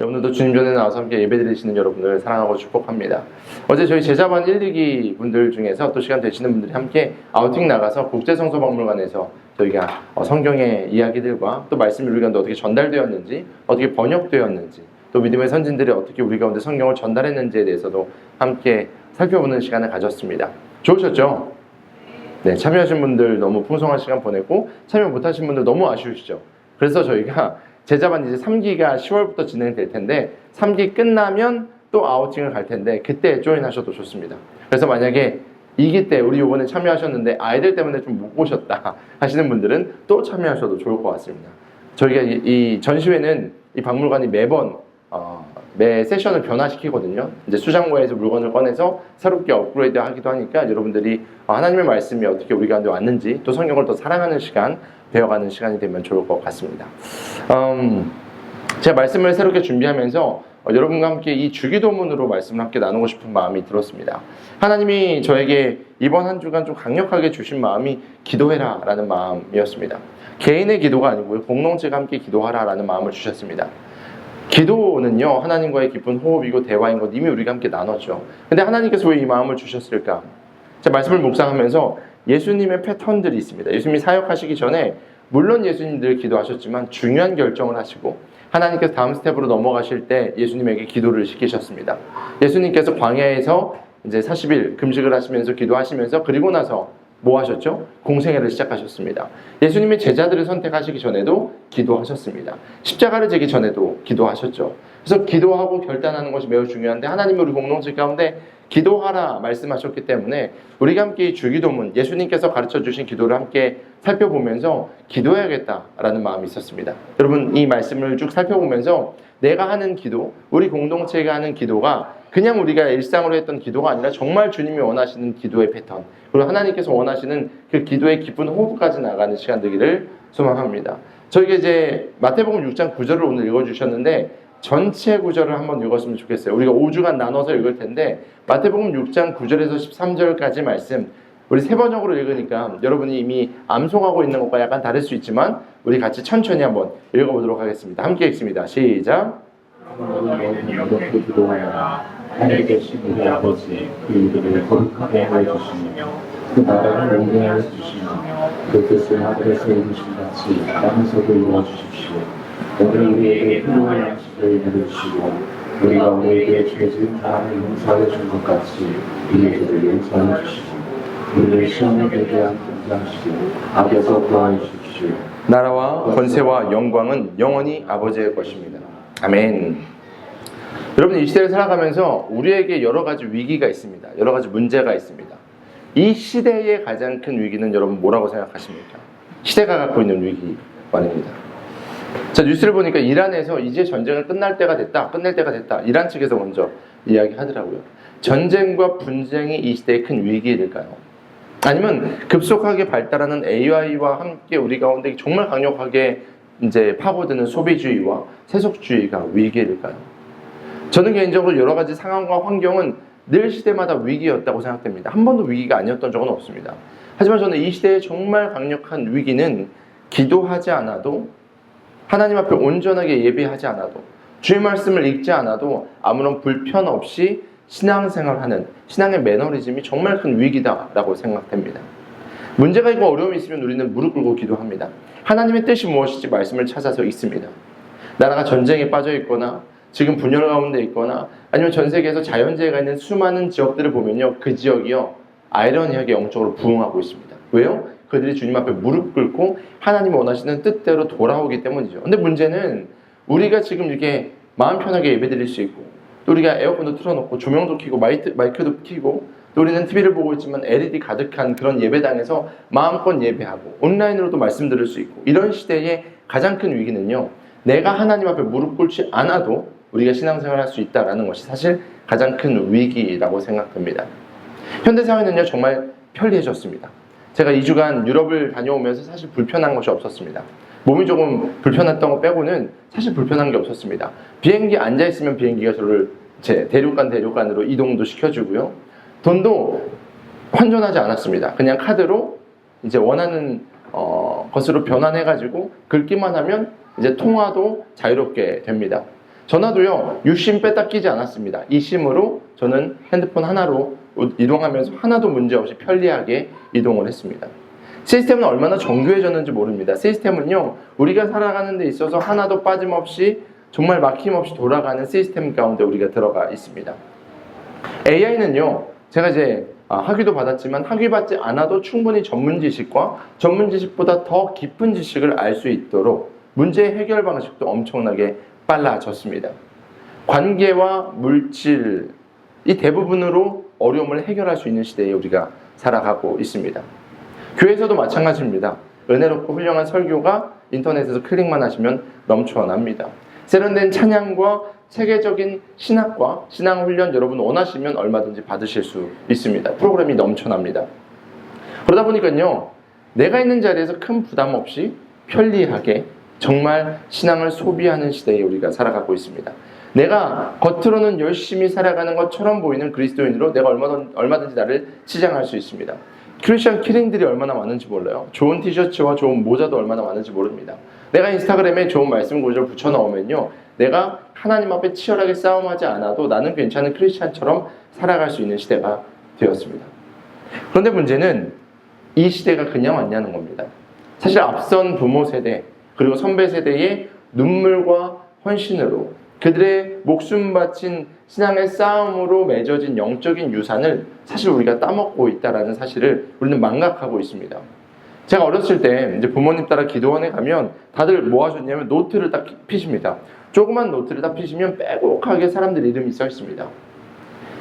오늘도 주님 전에 나와서 함께 예배드리시는 여러분들 사랑하고 축복합니다. 어제 저희 제자반 1, 2기 분들 중에서 또 시간 되시는 분들이 함께 아우팅 나가서 국제성서박물관에서 저희가 성경의 이야기들과 또 말씀이 우리 가운데 어떻게 전달되었는지, 어떻게 번역되었는지, 또 믿음의 선진들이 어떻게 우리 가운데 성경을 전달했는지에 대해서도 함께 살펴보는 시간을 가졌습니다. 좋으셨죠? 네, 참여하신 분들 너무 풍성한 시간 보냈고 참여 못하신 분들 너무 아쉬우시죠? 그래서 저희가 제자반 이제 3기가 10월부터 진행될 텐데 3기 끝나면 또 아우팅을 갈 텐데 그때 조인하셔도 좋습니다. 그래서 만약에 2기 때 우리 이번에 참여하셨는데 아이들 때문에 좀 못 보셨다 하시는 분들은 또 참여하셔도 좋을 것 같습니다. 저희가 이 전시회는 이 박물관이 매번 매 세션을 변화시키거든요. 이제 수장고에서 물건을 꺼내서 새롭게 업그레이드 하기도 하니까 여러분들이 하나님의 말씀이 어떻게 우리 가운데 왔는지 또 성경을 더 사랑하는 시간, 배워가는 시간이 되면 좋을 것 같습니다. 제가 말씀을 새롭게 준비하면서 여러분과 함께 이 주기도문으로 말씀을 함께 나누고 싶은 마음이 들었습니다. 하나님이 저에게 이번 한 주간 좀 강력하게 주신 마음이 기도해라 라는 마음이었습니다. 개인의 기도가 아니고요, 공동체가 함께 기도하라 라는 마음을 주셨습니다. 기도는요, 하나님과의 깊은 호흡이고 대화인 것 이미 우리가 함께 나눴죠. 근데 하나님께서 왜 이 마음을 주셨을까? 제가 말씀을 묵상하면서 예수님의 패턴들이 있습니다. 예수님이 사역하시기 전에 물론 예수님들 기도하셨지만 중요한 결정을 하시고 하나님께서 다음 스텝으로 넘어가실 때 예수님에게 기도를 시키셨습니다. 예수님께서 광야에서 이제 40일 금식을 하시면서 기도하시면서 그리고 나서 뭐 하셨죠? 공생애를 시작하셨습니다. 예수님의 제자들을 선택하시기 전에도 기도하셨습니다. 십자가를 지기 전에도 기도하셨죠. 그래서 기도하고 결단하는 것이 매우 중요한데 하나님이 우리 공동체 가운데 기도하라 말씀하셨기 때문에 우리가 함께 이 주기도문, 예수님께서 가르쳐주신 기도를 함께 살펴보면서 기도해야겠다라는 마음이 있었습니다. 여러분, 이 말씀을 쭉 살펴보면서 내가 하는 기도, 우리 공동체가 하는 기도가 그냥 우리가 일상으로 했던 기도가 아니라 정말 주님이 원하시는 기도의 패턴, 그리고 하나님께서 원하시는 그 기도의 깊은 호흡까지 나가는 시간 되기를 소망합니다. 저희가 이제 마태복음 6장 9절을 오늘 읽어주셨는데 전체 구절을 한번 읽었으면 좋겠어요. 우리가 5주간 나눠서 읽을 텐데 마태복음 6장 9절에서 13절까지 말씀 우리 세 번역으로 읽으니까 여러분이 이미 암송하고 있는 것과 약간 다를 수 있지만 우리 같이 천천히 한번 읽어보도록 하겠습니다. 함께 읽습니다. 시작. 이렇게 기도하여라. 하늘에 계신 우리 아버지, 그 이름을 거룩하게 하여주시며 그 나라를 영광하여 주시며 그 뜻을 하늘에서 이루신 같이 땅에서도 이루어주십시오. 오늘 우리에게 필요한 양식을 내려주시고 우리가 우리에게 죄 지은 사람을 용서하여 준 것 같이 우리에게도 용서하여 주시고 우리를 시험에 들게 하지 하시고 악에서 구하여 주십시오. 나라와 권세와 영광은 영원히 아버지의 것입니다. 아멘. 여러분, 이 시대를 살아가면서 우리에게 여러 가지 위기가 있습니다. 여러 가지 문제가 있습니다. 이 시대의 가장 큰 위기는 여러분 뭐라고 생각하십니까? 시대가 갖고 있는 위기 말입니다. 자, 뉴스를 보니까 이란에서 이제 전쟁은 끝낼 때가 됐다. 이란 측에서 먼저 이야기하더라고요. 전쟁과 분쟁이 이 시대의 큰 위기일까요? 아니면 급속하게 발달하는 AI와 함께 우리 가운데 정말 강력하게 이제 파고드는 소비주의와 세속주의가 위기일까요? 저는 개인적으로 여러 가지 상황과 환경은 늘 시대마다 위기였다고 생각됩니다. 한 번도 위기가 아니었던 적은 없습니다. 하지만 저는 이 시대의 정말 강력한 위기는 기도하지 않아도, 하나님 앞에 온전하게 예배하지 않아도, 주의 말씀을 읽지 않아도 아무런 불편 없이 신앙생활하는 신앙의 매너리즘이 정말 큰 위기다라고 생각됩니다. 문제가 있고 어려움이 있으면 우리는 무릎 꿇고 기도합니다. 하나님의 뜻이 무엇인지 말씀을 찾아서 읽습니다. 나라가 전쟁에 빠져 있거나 지금 분열 가운데 있거나 아니면 전 세계에서 자연재해가 있는 수많은 지역들을 보면요, 그 지역이요 아이러니하게 영적으로 부흥하고 있습니다. 왜요? 그들이 주님 앞에 무릎 꿇고 하나님이 원하시는 뜻대로 돌아오기 때문이죠. 근데 문제는 우리가 지금 이렇게 마음 편하게 예배드릴 수 있고 또 우리가 에어컨도 틀어놓고 조명도 켜고 마이크도 켜고 또 우리는 TV를 보고 있지만 LED 가득한 그런 예배당에서 마음껏 예배하고 온라인으로도 말씀 들을 수 있고, 이런 시대의 가장 큰 위기는요, 내가 하나님 앞에 무릎 꿇지 않아도 우리가 신앙생활을 할 수 있다는 것이 사실 가장 큰 위기라고 생각됩니다. 현대사회는요 정말 편리해졌습니다. 제가 2주간 유럽을 다녀오면서 사실 불편한 것이 없었습니다. 몸이 조금 불편했던 거 빼고는 사실 불편한 게 없었습니다. 비행기 앉아있으면 비행기가 저를 제 대륙간으로 이동도 시켜주고요. 돈도 환전하지 않았습니다. 그냥 카드로 이제 원하는 것으로 변환해가지고 긁기만 하면 이제 통화도 자유롭게 됩니다. 전화도요, 유심 뺐다 끼지 않았습니다. 이심으로 저는 핸드폰 하나로 이동하면서 하나도 문제없이 편리하게 이동을 했습니다. 시스템은 얼마나 정교해졌는지 모릅니다. 시스템은요, 우리가 살아가는 데 있어서 하나도 빠짐없이 정말 막힘없이 돌아가는 시스템 가운데 우리가 들어가 있습니다. AI는요, 제가 이제 학위도 받았지만 학위 받지 않아도 충분히 전문 지식과 전문 지식보다 더 깊은 지식을 알 수 있도록 문제 해결 방식도 엄청나게 빨라졌습니다. 관계와 물질, 이 대부분으로 어려움을 해결할 수 있는 시대에 우리가 살아가고 있습니다. 교회에서도 마찬가지입니다. 은혜롭고 훌륭한 설교가 인터넷에서 클릭만 하시면 넘쳐납니다. 세련된 찬양과 세계적인 신학과 신앙훈련 여러분 원하시면 얼마든지 받으실 수 있습니다. 프로그램이 넘쳐납니다. 그러다 보니까요, 내가 있는 자리에서 큰 부담 없이 편리하게 정말 신앙을 소비하는 시대에 우리가 살아가고 있습니다. 내가 겉으로는 열심히 살아가는 것처럼 보이는 그리스도인으로 내가 얼마든지 나를 치장할 수 있습니다. 크리스천 키링들이 얼마나 많은지 몰라요. 좋은 티셔츠와 좋은 모자도 얼마나 많은지 모릅니다. 내가 인스타그램에 좋은 말씀 구절 붙여넣으면요, 내가 하나님 앞에 치열하게 싸움하지 않아도 나는 괜찮은 크리스천처럼 살아갈 수 있는 시대가 되었습니다. 그런데 문제는 이 시대가 그냥 왔냐는 겁니다. 사실 앞선 부모 세대 그리고 선배 세대의 눈물과 헌신으로 그들의 목숨 바친 신앙의 싸움으로 맺어진 영적인 유산을 사실 우리가 따먹고 있다는 사실을 우리는 망각하고 있습니다. 제가 어렸을 때 이제 부모님 따라 기도원에 가면 다들 뭐 하셨냐면 노트를 딱 피십니다. 조그만 노트를 딱 피시면 빼곡하게 사람들 이름이 써 있습니다.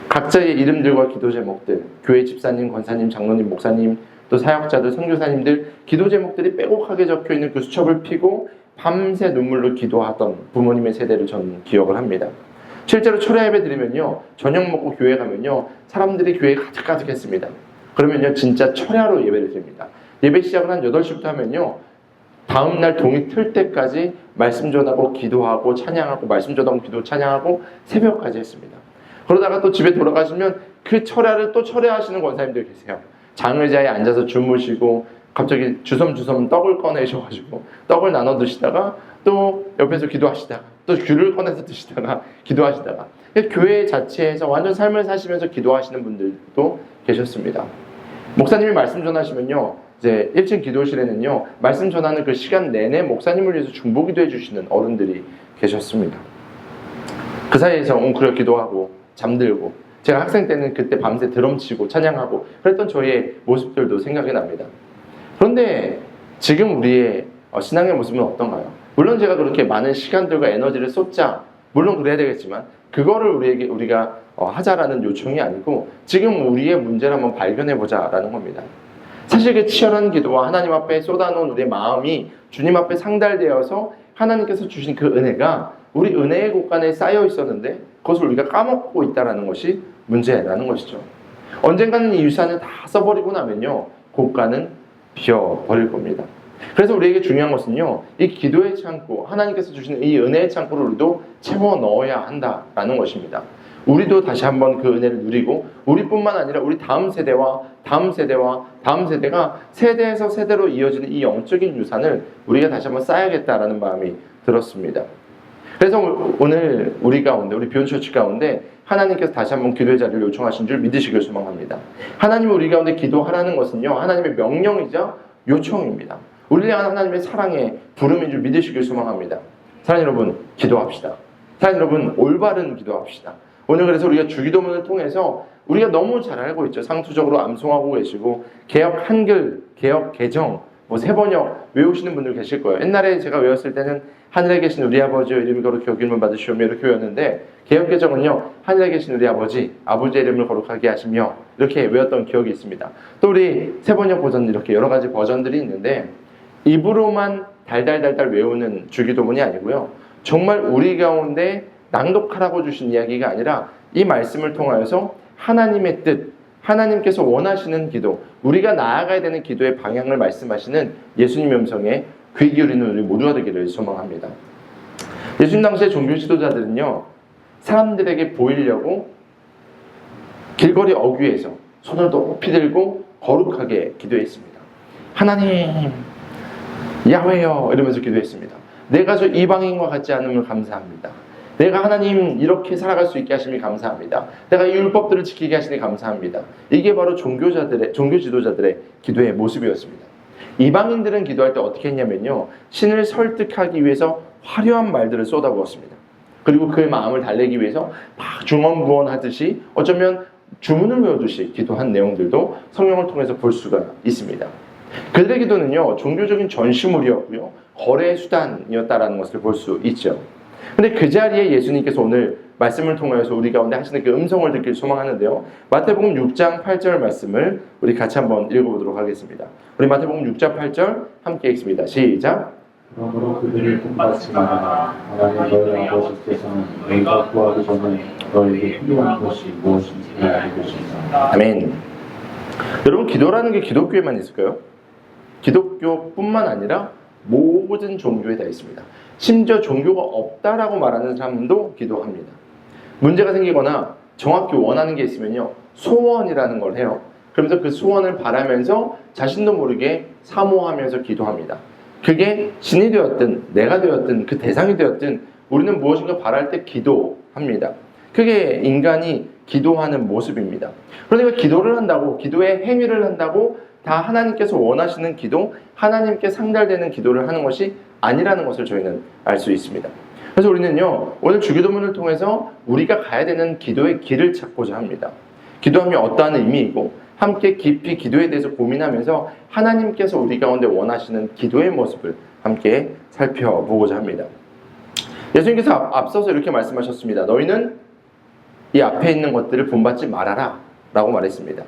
각자의 이름들과 기도 제목들, 교회 집사님, 권사님, 장로님, 목사님, 또 사역자들, 선교사님들 기도 제목들이 빼곡하게 적혀 있는 그 수첩을 피고 밤새 눈물로 기도하던 부모님의 세대를 저는 기억을 합니다. 실제로 철야 예배 드리면요, 저녁 먹고 교회 가면요, 사람들이 교회에 가득가득했습니다. 그러면요, 진짜 철야로 예배를 드립니다. 예배 시작은 한 8시부터 하면요, 다음날 동이 틀 때까지 말씀 전하고 기도하고 찬양하고 말씀 전하고 기도 찬양하고 새벽까지 했습니다. 그러다가 또 집에 돌아가시면 그 철야를 또 철야하시는 권사님들 계세요. 장의자에 앉아서 주무시고 갑자기 주섬주섬 떡을 꺼내셔가지고 떡을 나눠 드시다가 또 옆에서 기도하시다가 또 귤을 꺼내서 드시다가 기도하시다가 교회 자체에서 완전 삶을 사시면서 기도하시는 분들도 계셨습니다. 목사님이 말씀 전하시면요, 이제 1층 기도실에는요, 말씀 전하는 그 시간 내내 목사님을 위해서 중보기도 해주시는 어른들이 계셨습니다. 그 사이에서 웅크려 기도하고 잠들고, 제가 학생 때는 그때 밤새 드럼 치고 찬양하고 그랬던 저의 모습들도 생각이 납니다. 그런데 지금 우리의 신앙의 모습은 어떤가요? 물론 제가 그렇게 많은 시간들과 에너지를 쏟자, 물론 그래야 되겠지만 그거를 우리가 하자라는 요청이 아니고 지금 우리의 문제를 한번 발견해보자라는 겁니다. 사실 그 치열한 기도와 하나님 앞에 쏟아놓은 우리의 마음이 주님 앞에 상달되어서 하나님께서 주신 그 은혜가 우리 은혜의 곳간에 쌓여 있었는데 그것을 우리가 까먹고 있다는 것이 문제라는 것이죠. 언젠가는 이 유산을 다 써버리고 나면요, 곳간은 비어버릴 겁니다. 그래서 우리에게 중요한 것은요, 이 기도의 창고, 하나님께서 주시는 이 은혜의 창고를 우리도 채워 넣어야 한다라는 것입니다. 우리도 다시 한번 그 은혜를 누리고 우리뿐만 아니라 우리 다음 세대와 다음 세대와 다음 세대가 세대에서 세대로 이어지는 이 영적인 유산을 우리가 다시 한번 쌓아야겠다라는 마음이 들었습니다. 그래서 오늘 우리 가운데, 우리 비욘처치 가운데 하나님께서 다시 한번 기도의 자리를 요청하신 줄 믿으시길 소망합니다. 하나님이 우리 가운데 기도하라는 것은요, 하나님의 명령이자 요청입니다. 우리를 향한 하나님의 사랑의 부름인 줄 믿으시길 소망합니다. 사랑하는 여러분, 기도합시다. 사랑하는 여러분, 올바른 기도합시다. 오늘 그래서 우리가 주기도문을 통해서 우리가 너무 잘 알고 있죠. 상투적으로 암송하고 계시고 개역 한글, 개역 개정, 세번역 외우시는 분들 계실 거예요. 옛날에 제가 외웠을 때는 하늘에 계신 우리 아버지의 이름이 거룩히 여김을 받으시오며 이렇게 외웠는데 개역 개정은요, 하늘에 계신 우리 아버지, 아버지의 이름을 거룩하게 하시며 이렇게 외웠던 기억이 있습니다. 또 우리 세번역 버전 이렇게 여러 가지 버전들이 있는데 입으로만 달달달달 외우는 주기도문이 아니고요, 정말 우리 가운데 낭독하라고 주신 이야기가 아니라 이 말씀을 통하여서 하나님의 뜻, 하나님께서 원하시는 기도, 우리가 나아가야 되는 기도의 방향을 말씀하시는 예수님의 음성에 귀 기울이는 우리 모두가 되기를 소망합니다. 예수님 당시의 종교 지도자들은요, 사람들에게 보이려고 길거리 어귀에서 손을 높이 들고 거룩하게 기도했습니다. 하나님, 야훼여 이러면서 기도했습니다. 내가 저 이방인과 같지 않음을 감사합니다. 내가 하나님 이렇게 살아갈 수 있게 하시니 감사합니다. 내가 이 율법들을 지키게 하시니 감사합니다. 이게 바로 종교 지도자들의 기도의 모습이었습니다. 이방인들은 기도할 때 어떻게 했냐면요, 신을 설득하기 위해서 화려한 말들을 쏟아부었습니다. 그리고 그의 마음을 달래기 위해서 막 중언부언하듯이 어쩌면 주문을 외우듯이 기도한 내용들도 성경을 통해서 볼 수가 있습니다. 그들의 기도는요, 종교적인 전시물이었고요, 거래의 수단이었다라는 것을 볼 수 있죠. 근데 그 자리에 예수님께서 오늘 말씀을 통하여서 우리 가운데 하시는 그 음성을 듣길 소망하는데요, 마태복음 6장 8절 말씀을 우리 같이 한번 읽어보도록 하겠습니다. 우리 마태복음 6장 8절 함께 읽습니다. 시작. 그러므로 그들을 본받지 말아라. 하나님 너희 아버지께서는 너희가 구하기 전에 너희에게 필요한 것이 무엇인지 알고 계신다. 아멘. 여러분, 기도라는 게 기독교에만 있을까요? 기독교뿐만 아니라 모든 종교에 다 있습니다. 심지어 종교가 없다라고 말하는 사람도 기도합니다. 문제가 생기거나 정확히 원하는 게 있으면요, 소원이라는 걸 해요. 그러면서 그 소원을 바라면서 자신도 모르게 사모하면서 기도합니다. 그게 신이 되었든 내가 되었든 그 대상이 되었든 우리는 무엇인가 바랄 때 기도합니다. 그게 인간이 기도하는 모습입니다. 그러니까 기도를 한다고, 기도의 행위를 한다고 다 하나님께서 원하시는 기도, 하나님께 상달되는 기도를 하는 것이 아니라는 것을 저희는 알 수 있습니다. 그래서 우리는요, 오늘 주기도문을 통해서 우리가 가야 되는 기도의 길을 찾고자 합니다. 기도함이 어떠한 의미이고 함께 깊이 기도에 대해서 고민하면서 하나님께서 우리 가운데 원하시는 기도의 모습을 함께 살펴보고자 합니다. 예수님께서 앞서서 이렇게 말씀하셨습니다. 너희는 이 앞에 있는 것들을 본받지 말아라 라고 말했습니다.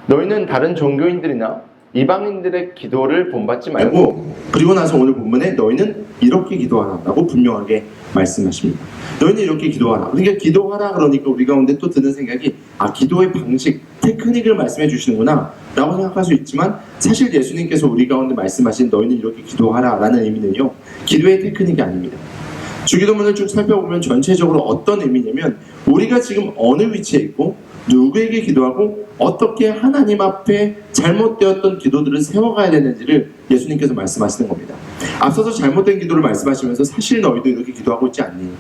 너희는 다른 종교인들이나 이방인들의 기도를 본받지 말고, 그리고 나서 오늘 본문에 너희는 이렇게 기도하라 라고 분명하게 말씀하십니다. 너희는 이렇게 기도하라. 그러니까 기도하라 그러니까 우리 가운데 또 드는 생각이, 기도의 방식, 테크닉을 말씀해 주시는구나 라고 생각할 수 있지만, 사실 예수님께서 우리 가운데 말씀하신 너희는 이렇게 기도하라 라는 의미는요, 기도의 테크닉이 아닙니다. 주기도문을 쭉 살펴보면 전체적으로 어떤 의미냐면, 우리가 지금 어느 위치에 있고 누구에게 기도하고 어떻게 하나님 앞에 잘못되었던 기도들을 세워가야 되는지를 예수님께서 말씀하시는 겁니다. 앞서서 잘못된 기도를 말씀하시면서 사실 너희도 이렇게 기도하고 있지 않니?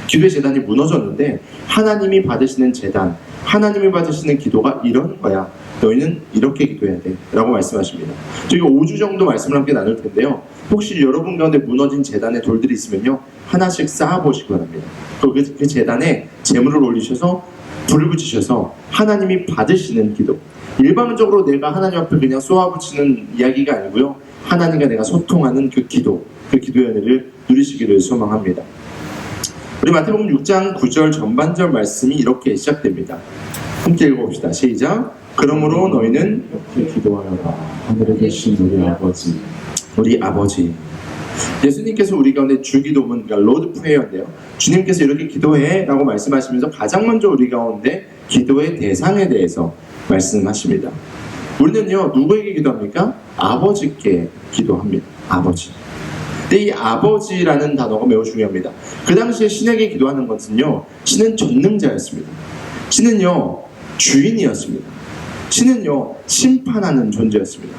기도의 재단이 무너졌는데 하나님이 받으시는 재단, 하나님이 받으시는 기도가 이런 거야. 너희는 이렇게 기도해야 돼 라고 말씀하십니다. 저희가 5주 정도 말씀을 함께 나눌 텐데요, 혹시 여러분 가운데 무너진 재단에 돌들이 있으면요, 하나씩 쌓아보시기 바랍니다. 그 재단에 재물을 올리셔서 불을 붙이셔서 하나님이 받으시는 기도, 일방적으로 내가 하나님 앞에 그냥 쏘아붙이는 이야기가 아니고요, 하나님과 내가 소통하는 그 기도, 그 기도의 은혜를 누리시기를 소망합니다. 우리 마태복음 6장 9절 전반절 말씀이 이렇게 시작됩니다. 함께 읽어봅시다. 시작. 그러므로 너희는 이렇게 기도하여라. 하늘에 계신 우리 아버지. 예수님께서 우리 가운데 주기도문, 그러니까 로드 프레이어인데요, 주님께서 이렇게 기도해 라고 말씀하시면서 가장 먼저 우리 가운데 기도의 대상에 대해서 말씀하십니다. 우리는요, 누구에게 기도합니까? 아버지께 기도합니다. 아버지. 근데 이 아버지라는 단어가 매우 중요합니다. 그 당시에 신에게 기도하는 것은요, 신은 전능자였습니다. 신은요, 주인이었습니다. 신은요, 심판하는 존재였습니다.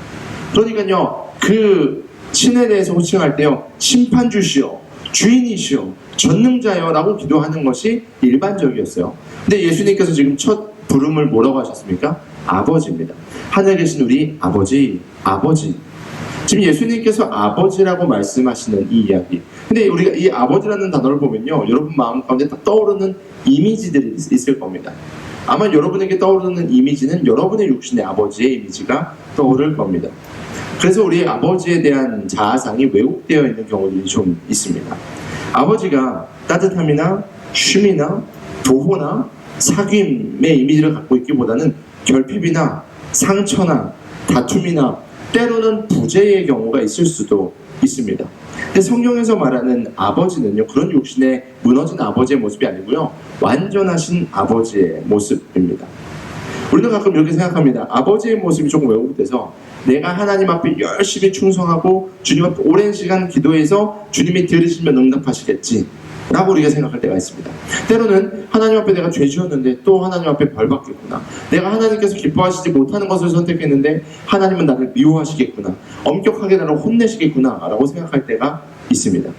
그러니까요, 그 신에 대해서 호칭할 때요, 심판주시오, 주인이시오, 전능자요 라고 기도하는 것이 일반적이었어요. 근데 예수님께서 지금 첫 부름을 뭐라고 하셨습니까? 아버지입니다. 하늘에 계신 우리 아버지, 아버지. 지금 예수님께서 아버지라고 말씀하시는 이 이야기, 근데 우리가 이 아버지라는 단어를 보면요, 여러분 마음 가운데 딱 떠오르는 이미지들이 있을 겁니다. 아마 여러분에게 떠오르는 이미지는 여러분의 육신의 아버지의 이미지가 떠오를 겁니다. 그래서 우리 아버지에 대한 자아상이 왜곡되어 있는 경우들이 좀 있습니다. 아버지가 따뜻함이나 쉼이나 보호나 사귐의 이미지를 갖고 있기보다는 결핍이나 상처나 다툼이나 때로는 부재의 경우가 있을 수도 있습니다. 근데 성경에서 말하는 아버지는요, 그런 육신의 무너진 아버지의 모습이 아니고요, 완전하신 아버지의 모습입니다. 우리는 가끔 이렇게 생각합니다. 아버지의 모습이 조금 왜곡돼서 내가 하나님 앞에 열심히 충성하고 주님 앞에 오랜 시간 기도해서 주님이 들으시면 응답하시겠지 라고 우리가 생각할 때가 있습니다. 때로는 하나님 앞에 내가 죄 지었는데 또 하나님 앞에 벌 받겠구나, 내가 하나님께서 기뻐하시지 못하는 것을 선택했는데 하나님은 나를 미워하시겠구나, 엄격하게 나를 혼내시겠구나 라고 생각할 때가 있습니다.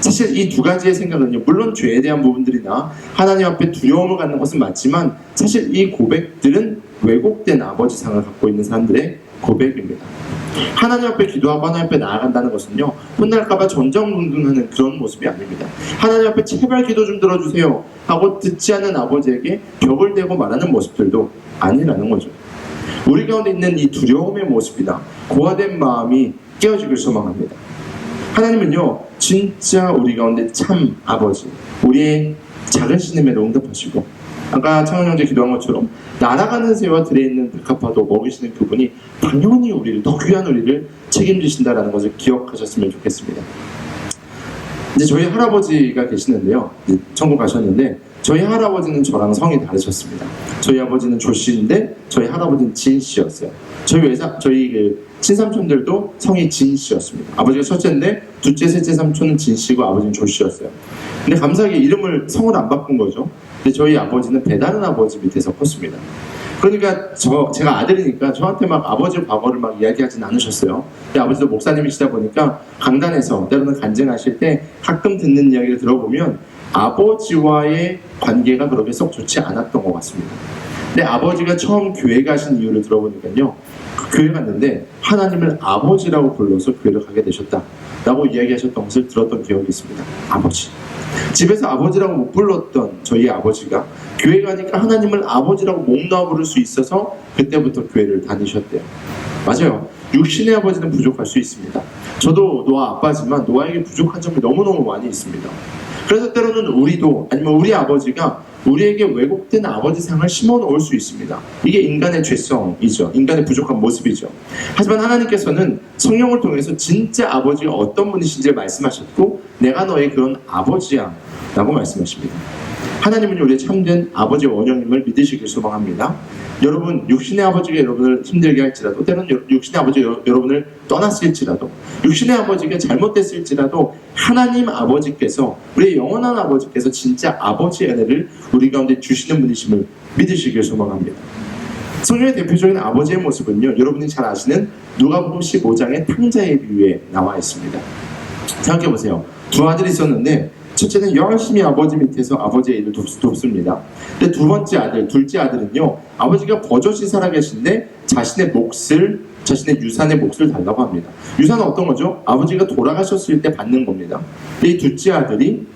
사실 이 두 가지의 생각은요, 물론 죄에 대한 부분들이나 하나님 앞에 두려움을 갖는 것은 맞지만 사실 이 고백들은 왜곡된 아버지상을 갖고 있는 사람들의 고백입니다. 하나님 앞에 기도하고 하나님 앞에 나아간다는 것은요, 혼날까봐 전전긍긍하는 그런 모습이 아닙니다. 하나님 앞에 제발 기도 좀 들어주세요 하고 듣지 않는 아버지에게 벽을 대고 말하는 모습들도 아니라는 거죠. 우리 가운데 있는 이 두려움의 모습이나 고아된 마음이 깨어지길 소망합니다. 하나님은요, 진짜 우리 가운데 참 아버지, 우리의 작은 신음에도 응답하시고, 아까 창원 형제 기도한 것처럼 날아가는 새와 들에 있는 백합화도 먹이시는 그분이 당연히 우리를, 더 귀한 우리를 책임지신다라는 것을 기억하셨으면 좋겠습니다. 이제 저희 할아버지가 계시는데요, 이제 천국 가셨는데 저희 할아버지는 저랑 성이 다르셨습니다. 저희 아버지는 조 씨인데 저희 할아버지는 진 씨였어요. 저희 그 친삼촌들도 성이 진 씨였습니다. 아버지가 첫째인데 둘째, 셋째 삼촌은 진 씨고 아버지는 조 씨였어요. 근데 감사하게 이름을, 성을 안 바꾼 거죠. 근데 저희 아버지는 배다른 아버지 밑에서 컸습니다. 그러니까 제가 아들이니까 저한테 막 아버지 과거를 막 이야기하진 않으셨어요. 근데 아버지도 목사님이시다 보니까 강단에서 때로는 간증하실 때 가끔 듣는 이야기를 들어보면 아버지와의 관계가 그렇게 썩 좋지 않았던 것 같습니다. 근데 아버지가 처음 교회 가신 이유를 들어보니까요, 그 교회 갔는데 하나님을 아버지라고 불러서 교회를 가게 되셨다라고 이야기하셨던 것을 들었던 기억이 있습니다. 아버지. 집에서 아버지라고 못 불렀던 저희 아버지가 교회 가니까 하나님을 아버지라고 목 놓아 부를 수 있어서 그때부터 교회를 다니셨대요. 맞아요. 육신의 아버지는 부족할 수 있습니다. 저도 노아 아빠지만 노아에게 부족한 점이 너무너무 많이 있습니다. 그래서 때로는 우리도, 아니면 우리 아버지가 우리에게 왜곡된 아버지상을 심어 놓을 수 있습니다. 이게 인간의 죄성이죠. 인간의 부족한 모습이죠. 하지만 하나님께서는 성령을 통해서 진짜 아버지가 어떤 분이신지 말씀하셨고, 내가 너의 그런 아버지야 라고 말씀하십니다. 하나님은 우리의 참된 아버지의 원형임을 믿으시길 소망합니다. 여러분, 육신의 아버지가 여러분을 힘들게 할지라도, 때로는 육신의 아버지가 여러분을 떠났을지라도, 육신의 아버지가 잘못됐을지라도 하나님 아버지께서, 우리의 영원한 아버지께서 진짜 아버지의 은혜를 우리 가운데 주시는 분이심을 믿으시길 소망합니다. 성령의 대표적인 아버지의 모습은요, 여러분이 잘 아시는 누가복음 15장의 탕자의 비유에 나와 있습니다. 생각해보세요. 두 아들이 있었는데 첫째는 열심히 아버지 밑에서 아버지의 일을 돕습니다. 근데 둘째 아들은요, 아버지가 버젓이 살아계신데 자신의 유산의 몫을 달라고 합니다. 유산은 어떤 거죠? 아버지가 돌아가셨을 때 받는 겁니다. 이 둘째 아들이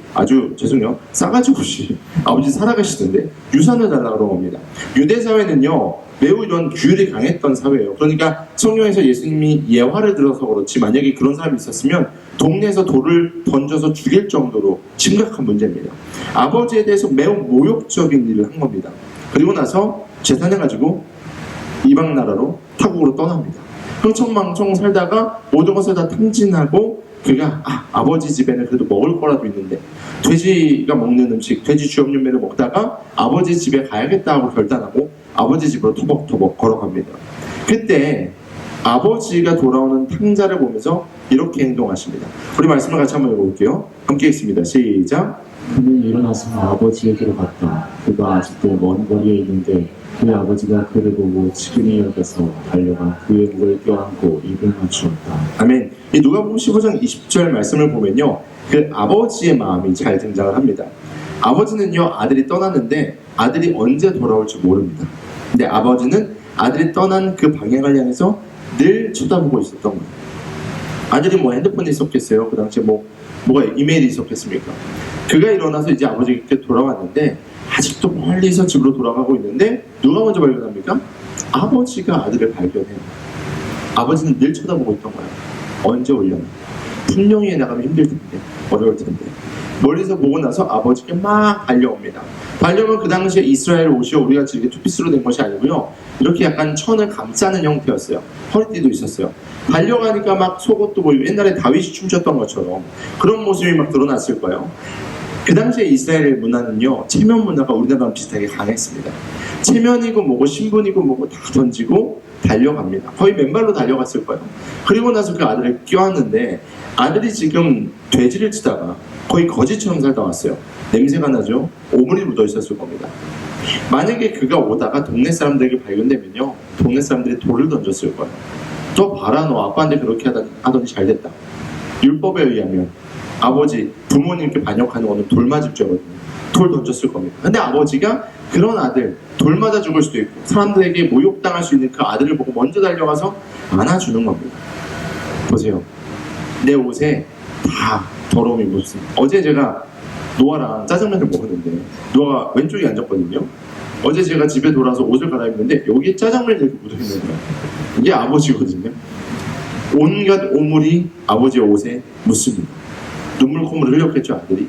싸가지 없이 아버지 살아계시는데 유산을 달라고 합니다. 유대 사회는요, 매우 이런 규율이 강했던 사회예요. 그러니까 성경에서 예수님이 예화를 들어서 그렇지, 만약에 그런 사람이 있었으면 동네에서 돌을 던져서 죽일 정도로 심각한 문제입니다. 아버지에 대해서 매우 모욕적인 일을 한 겁니다. 그리고 나서 재산을 가지고 이방 나라로 타국으로 떠납니다. 흥청망청 살다가 모든 것을 다 탕진하고, 그가 아버지 집에는 그래도 먹을 거라도 있는데, 돼지가 먹는 음식, 돼지 쥐염윤매를 먹다가 아버지 집에 가야겠다 하고 결단하고 아버지 집으로 터벅터벅 걸어갑니다. 그때 아버지가 돌아오는 탕자를 보면서 이렇게 행동하십니다. 우리 말씀을 같이 한번 읽어볼게요. 함께 읽습니다. 시작. 그는 일어나서 아버지에게로 갔다. 그가 아직도 먼 거리에 있는데 그의 아버지가 그를 보고 측은히 여겨서 달려가 그의 목을 껴안고 입을 맞추었다. 아멘. 이 누가복음 15장 20절 말씀을 보면요, 그 아버지의 마음이 잘 등장을 합니다. 아버지는요, 아들이 떠났는데 아들이 언제 돌아올지 모릅니다. 근데 아버지는 아들이 떠난 그 방향을 향해서 늘 쳐다보고 있었던 거예요. 아들이 핸드폰이 있었겠어요? 그 당시에 뭐가 이메일이 있었겠습니까? 그가 일어나서 이제 아버지께 돌아왔는데 아직도 멀리서 집으로 돌아가고 있는데 누가 먼저 발견합니까? 아버지가 아들을 발견해요. 아버지는 늘 쳐다보고 있던 거예요. 언제 올려나? 분명히 나가면 힘들 텐데, 어려울 텐데. 멀리서 보고 나서 아버지께 막 달려옵니다. 달려오면 그 당시에 이스라엘 옷이 우리가 이렇게 투피스로 된 것이 아니고요, 이렇게 약간 천을 감싸는 형태였어요. 허리띠도 있었어요. 달려가니까 막 속옷도 보이고, 옛날에 다윗이 춤췄던 것처럼 그런 모습이 막 드러났을 거예요. 그 당시에 이스라엘 문화는요, 체면 문화가 우리나라랑 비슷하게 강했습니다. 체면이고 뭐고 신분이고 뭐고 다 던지고 달려갑니다. 거의 맨발로 달려갔을 거예요. 그리고 나서 그 아들을 껴안는데, 아들이 지금 돼지를 치다가 거의 거지처럼 살다 왔어요. 냄새가 나죠? 오물이 묻어 있었을 겁니다. 만약에 그가 오다가 동네 사람들에게 발견되면요, 동네 사람들이 돌을 던졌을 거예요. 저 봐라, 너 아빠한테 그렇게 하더니 잘됐다. 율법에 의하면 아버지, 부모님께 반역하는 거는 돌 맞을 죄거든요. 돌 던졌을 겁니다. 근데 아버지가 그런 아들, 돌 맞아 죽을 수도 있고 사람들에게 모욕당할 수 있는 그 아들을 보고 먼저 달려가서 안아주는 겁니다. 보세요. 내 옷에 다 더러움이 묻습니다. 어제 제가 노아랑 짜장면을 먹었는데 노아가 왼쪽에 앉았거든요. 어제 제가 집에 돌아서 옷을 갈아입는데 여기에 짜장면이 이렇게 묻어있는 거예요. 이게 아버지거든요. 온갖 오물이 아버지의 옷에 묻습니다. 눈물 콧물을 흘렸겠죠, 아들이.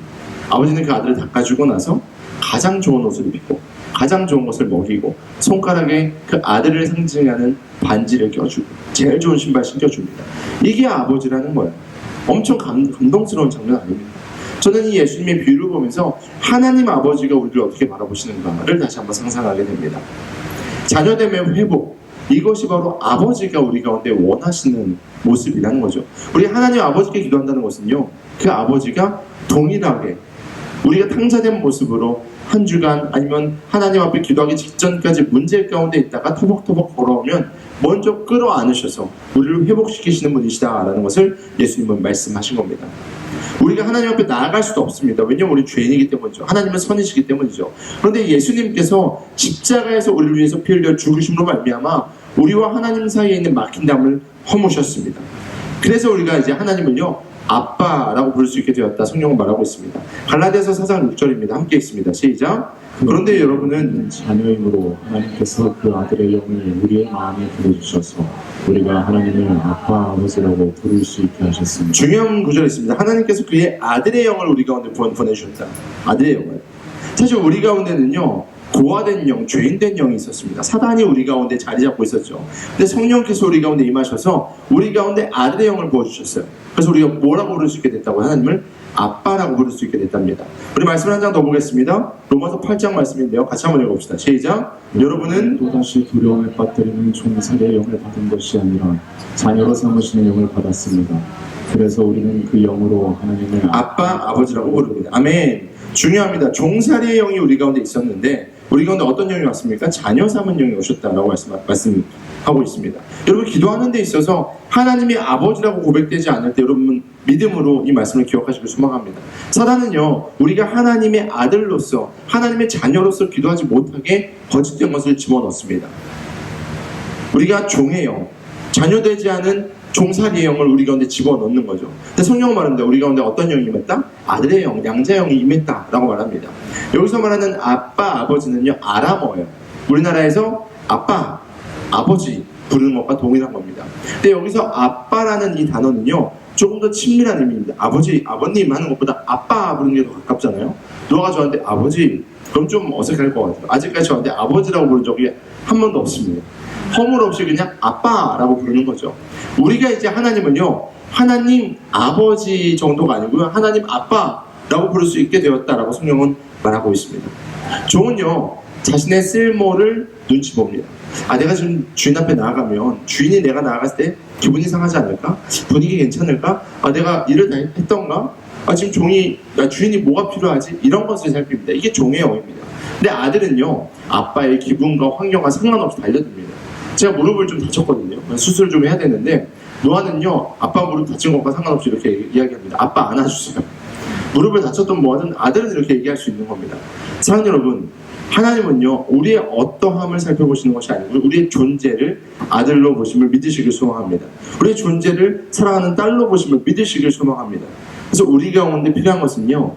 아버지는 그 아들을 닦아주고 나서 가장 좋은 옷을 입히고 가장 좋은 것을 먹이고 손가락에 그 아들을 상징하는 반지를 껴주고 제일 좋은 신발 신겨줍니다. 이게 아버지라는 거예요. 엄청 감동스러운 장면 아닙니까? 저는 이 예수님의 비유를 보면서 하나님 아버지가 우리를 어떻게 바라보시는가를 다시 한번 상상하게 됩니다. 자녀됨의 회복, 이것이 바로 아버지가 우리 가운데 원하시는 모습이라는 거죠. 우리 하나님 아버지께 기도한다는 것은요, 그 아버지가 동일하게 우리가 탕자된 모습으로 한 주간 아니면 하나님 앞에 기도하기 직전까지 문제 가운데 있다가 터벅터벅 걸어오면 먼저 끌어안으셔서 우리를 회복시키시는 분이시다라는 것을 예수님은 말씀하신 겁니다. 우리가 하나님 앞에 나아갈 수도 없습니다. 왜냐하면 우리 죄인이기 때문이죠. 하나님은 선이시기 때문이죠. 그런데 예수님께서 십자가에서 우리를 위해서 피 흘려 죽으심으로 말미암아 우리와 하나님 사이에 있는 막힌 담을 허무셨습니다. 그래서 우리가 이제 하나님을요 아빠라고 부를 수 있게 되었다. 성경은 말하고 있습니다. 갈라디아서 4장 6절입니다. 함께 읽습니다. 시작. 그런데 여러분은 자녀임으로 하나님께서 그 아들의 영을 우리의 마음에 불어주셔서 우리가 하나님을 아빠 아버지라고 부를 수 있게 하셨습니다. 중요한 구절이 있습니다. 하나님께서 그의 아들의 영을 우리 가운데 보내주셨다. 아들의 영을. 사실 우리 가운데는요 고아된 영, 죄인된 영이 있었습니다. 사단이 우리 가운데 자리 잡고 있었죠. 근데 성령께서 우리 가운데 임하셔서 우리 가운데 아들의 영을 부어주셨어요. 그래서 우리가 뭐라고 부를 수 있게 됐다고? 하나님을 아빠라고 부를 수 있게 됐답니다. 우리 말씀을 한 장 더 보겠습니다. 로마서 8장 말씀인데요. 같이 한번 읽어봅시다. 시작. 여러분은 또다시 두려움에 빠뜨리는 종살이의 영을 받은 것이 아니라 자녀로 삼으시는 영을 받았습니다. 그래서 우리는 그 영으로 하나님을 아빠, 아버지라고 부릅니다. 아멘. 중요합니다. 종살이의 영이 우리 가운데 있었는데 우리 가운데 어떤 영이 왔습니까? 자녀 삼은 영이 오셨다라고 말씀하고 있습니다. 여러분 기도하는 데 있어서 하나님이 아버지라고 고백되지 않을 때 여러분 믿음으로 이 말씀을 기억하시길 소망합니다. 사단은요 우리가 하나님의 아들로서 하나님의 자녀로서 기도하지 못하게 거짓된 것을 집어넣습니다. 우리가 종의 영, 자녀되지 않은 종살이의 영을 우리 가운데 집어넣는 거죠. 근데 성경은 말합니다. 우리 가운데 어떤 영이 임했다? 아들의 영, 양자 영이 임했다라고 말합니다. 여기서 말하는 아빠, 아버지는요 아람어예요. 우리나라에서 아빠, 아버지 부르는 것과 동일한 겁니다. 근데 여기서 아빠라는 이 단어는요 조금 더 친밀한 의미입니다. 아버지, 아버님 하는 것보다 아빠 부르는 게 더 가깝잖아요. 누가 저한테 아버지, 그럼 좀 어색할 것 같아요. 아직까지 저한테 아버지라고 부른 적이 한 번도 없습니다. 허물 없이 그냥 아빠라고 부르는 거죠. 우리가 이제 하나님은요 하나님 아버지 정도가 아니고요 하나님 아빠라고 부를 수 있게 되었다라고 성경은 말하고 있습니다. 종은요 자신의 쓸모를 눈치 봅니다. 내가 지금 주인 앞에 나아가면 주인이 내가 나아갔을 때 기분이 상하지 않을까? 분위기 괜찮을까? 내가 일을 다 했던가? 지금 주인이 뭐가 필요하지? 이런 것을 살핍니다. 이게 종의 영입니다. 근데 아들은요 아빠의 기분과 환경과 상관없이 달려듭니다. 제가 무릎을 좀 다쳤거든요. 수술을 좀 해야 되는데 노아는요 아빠 무릎 다친 것과 상관없이 이렇게 이야기합니다. 아빠 안아주세요. 무릎을 다쳤던 뭐든 아들은 이렇게 얘기할 수 있는 겁니다. 사랑하는 여러분, 하나님은요 우리의 어떠함을 살펴보시는 것이 아니고 우리의 존재를 아들로 보심을 믿으시길 소망합니다. 우리의 존재를 사랑하는 딸로 보심을 믿으시길 소망합니다. 그래서 우리 가운데 필요한 것은요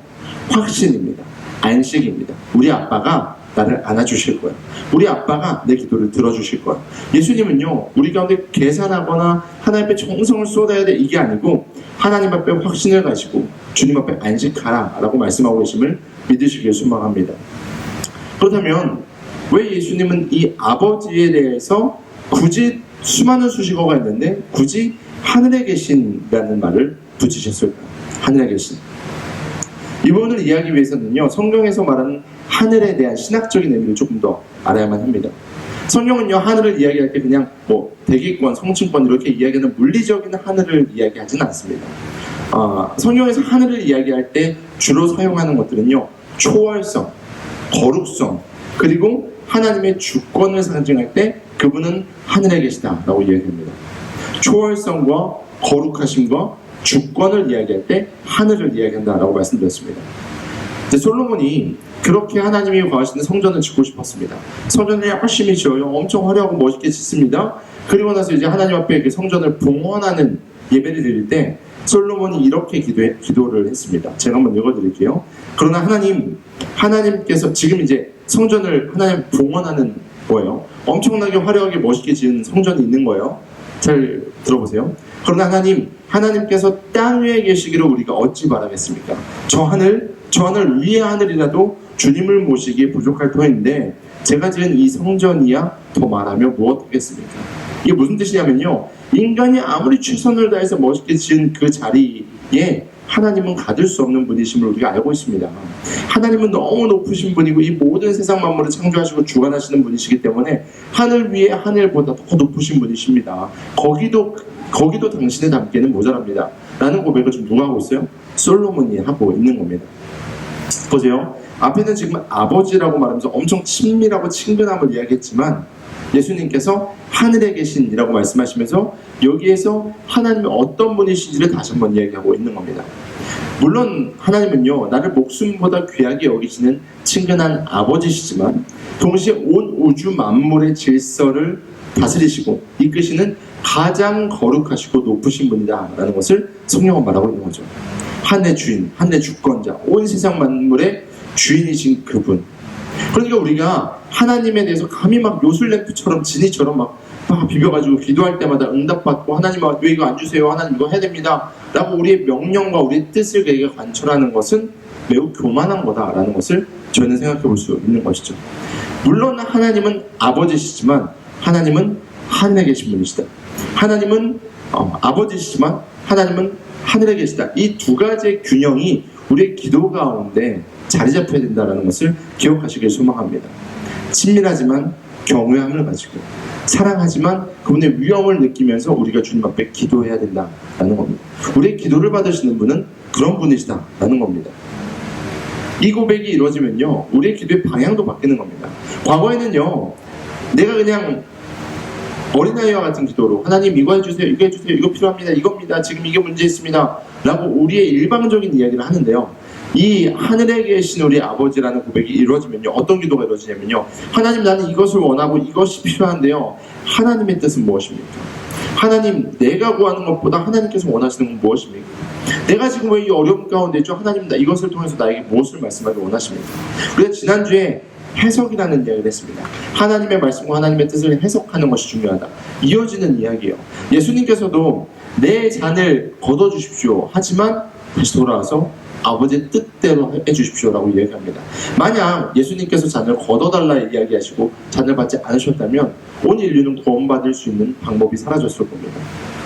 확신입니다. 안식입니다. 우리 아빠가 나를 안아주실 거야. 우리 아빠가 내 기도를 들어주실 거야. 예수님은요 우리 가운데 계산하거나 하나님 앞에 정성을 쏟아야 돼 이게 아니고 하나님 앞에 확신을 가지고 주님 앞에 안식하라 라고 말씀하고 계심을 믿으시길 소망합니다. 그렇다면 왜 예수님은 이 아버지에 대해서 굳이 수많은 수식어가 있는데 굳이 하늘에 계신다는 말을 붙이셨을까요? 하늘에 계신. 이 부분을 이해하기 위해서는요 성경에서 말하는 하늘에 대한 신학적인 의미를 조금 더 알아야만 합니다. 성경은요 하늘을 이야기할 때 그냥 대기권, 성층권 이렇게 이야기하는 물리적인 하늘을 이야기하지는 않습니다. 성경에서 하늘을 이야기할 때 주로 사용하는 것들은요 초월성, 거룩성 그리고 하나님의 주권을 상징할 때 그분은 하늘에 계시다라고 이야기합니다. 초월성과 거룩하심과 주권을 이야기할 때 하늘을 이야기한다라고 말씀드렸습니다. 이제 솔로몬이 그렇게 하나님이 거하시는 성전을 짓고 싶었습니다. 성전을 열심히 지어요. 엄청 화려하고 멋있게 짓습니다. 그리고 나서 이제 하나님 앞에 그 성전을 봉헌하는 예배를 드릴 때 솔로몬이 이렇게 기도를 했습니다. 제가 한번 읽어드릴게요. 그러나 하나님께서 지금 이제 성전을 하나님 봉헌하는 거예요. 엄청나게 화려하게 멋있게 지은 성전이 있는 거예요. 잘 들어보세요. 그러나 하나님께서 땅 위에 계시기를 우리가 어찌 바라겠습니까? 저 하늘 위의 하늘이라도 주님을 모시기에 부족할 터인데 제가 지은 이 성전이야 더 말하며 무엇하겠습니까? 이게 무슨 뜻이냐면요, 인간이 아무리 최선을 다해서 멋있게 지은 그 자리에 하나님은 가둘 수 없는 분이심을 우리가 알고 있습니다. 하나님은 너무 높으신 분이고 이 모든 세상 만물을 창조하시고 주관하시는 분이시기 때문에 하늘 위에 하늘보다 더 높으신 분이십니다. 거기도 당신의 담기에는 모자랍니다 라는 고백을 지금 누가 하고 있어요? 솔로몬이 하고 있는 겁니다. 보세요. 앞에는 지금 아버지라고 말하면서 엄청 친밀하고 친근함을 이야기했지만 예수님께서 하늘에 계신이라고 말씀하시면서 여기에서 하나님이 어떤 분이신지를 다시 한번 이야기하고 있는 겁니다. 물론 하나님은요, 나를 목숨보다 귀하게 여기시는 친근한 아버지시지만 동시에 온 우주 만물의 질서를 다스리시고 이끄시는 가장 거룩하시고 높으신 분이다 라는 것을 성경은 말하고 있는 거죠. 하늘의 주인, 하늘의 주권자, 온 세상 만물의 주인이신 그분. 그러니까 우리가 하나님에 대해서 감히 막 요술램프처럼 지니처럼 막 비벼가지고 기도할 때마다 응답받고 하나님 왜 이거 안 주세요? 하나님 이거 해야 됩니다 라고 우리의 명령과 우리의 뜻을 그에게 관철하는 것은 매우 교만한 거다라는 것을 저희는 생각해 볼 수 있는 것이죠. 물론 하나님은 아버지시지만 하나님은 하늘에 계신 분이시다. 하나님은 아버지시지만 하나님은 하늘에 계시다. 이 두 가지의 균형이 우리의 기도 가운데 자리 잡혀야 된다는 것을 기억하시길 소망합니다. 친밀하지만 경외함을 가지고 사랑하지만 그분의 위엄을 느끼면서 우리가 주님 앞에 기도해야 된다라는 겁니다. 우리의 기도를 받으시는 분은 그런 분이시다라는 겁니다. 이 고백이 이루어지면요, 우리의 기도의 방향도 바뀌는 겁니다. 과거에는요, 내가 그냥 어린아이와 같은 기도로 하나님 이거 해주세요, 이거 해주세요, 이거 필요합니다, 이겁니다, 지금 이게 문제 있습니다 라고 우리의 일방적인 이야기를 하는데요, 이 하늘에 계신 우리 아버지라는 고백이 이루어지면요, 어떤 기도가 이루어지냐면요, 하나님 나는 이것을 원하고 이것이 필요한데요, 하나님의 뜻은 무엇입니까? 하나님, 내가 구하는 것보다 하나님께서 원하시는 건 무엇입니까? 내가 지금 왜 이 어려움 가운데 있죠? 하나님 이것을 통해서 나에게 무엇을 말씀하기 원하십니까? 우리가 지난주에 해석이라는 이야기를 했습니다. 하나님의 말씀과 하나님의 뜻을 해석하는 것이 중요하다. 이어지는 이야기예요. 예수님께서도 내 잔을 걷어주십시오 하지만 다시 돌아와서 아버지의 뜻대로 해주십시오라고 이야기합니다. 만약 예수님께서 잔을 걷어달라 이야기하시고 잔을 받지 않으셨다면 온 인류는 구원받을 수 있는 방법이 사라졌을 겁니다.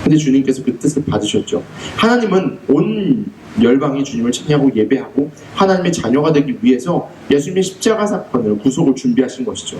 근데 주님께서 그 뜻을 받으셨죠. 하나님은 온 열방이 주님을 찬양하고 예배하고 하나님의 자녀가 되기 위해서 예수님의 십자가 사건을 구속을 준비하신 것이죠.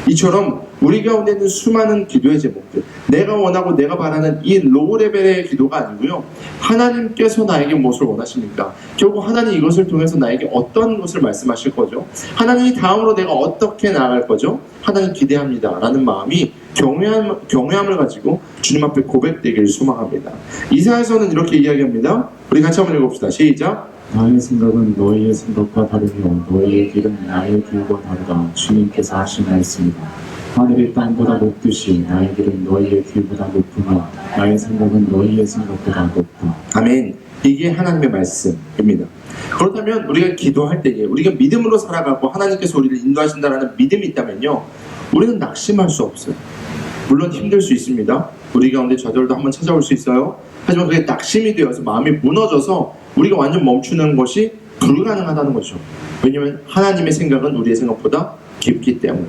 이처럼 우리 가운데 있는 수많은 기도의 제목들, 내가 원하고 내가 바라는 이 로우 레벨의 기도가 아니고요, 하나님께서 나에게 무엇을 원하십니까? 결국 하나님 이것을 통해서 나에게 어떤 것을 말씀하실 거죠? 하나님이 다음으로 내가 어떻게 나아갈 거죠? 하나님 기대합니다 라는 마음이 경외함을 가지고 주님 앞에 고백되기를 소망합니다. 이사야서는 이렇게 이야기합니다. 우리 같이 한번 읽어봅시다. 시작. 나의 생각은 너희의 생각과 다르며 너희의 길은 나의 길과 다르다. 주님께서 하신 말씀이다. 하늘이 땅보다 높듯이 나의 길은 너희의 길보다 높으며 나의 생각은 너희의 생각보다 높다. 아멘. 이게 하나님의 말씀입니다. 그렇다면 우리가 기도할 때에 우리가 믿음으로 살아가고 하나님께서 우리를 인도하신다는 믿음이 있다면요, 우리는 낙심할 수 없어요. 물론 힘들 수 있습니다. 우리 가운데 좌절도 한번 찾아올 수 있어요. 하지만 그게 낙심이 되어서 마음이 무너져서 우리가 완전 멈추는 것이 불가능하다는 거죠. 왜냐하면 하나님의 생각은 우리의 생각보다 깊기 때문에,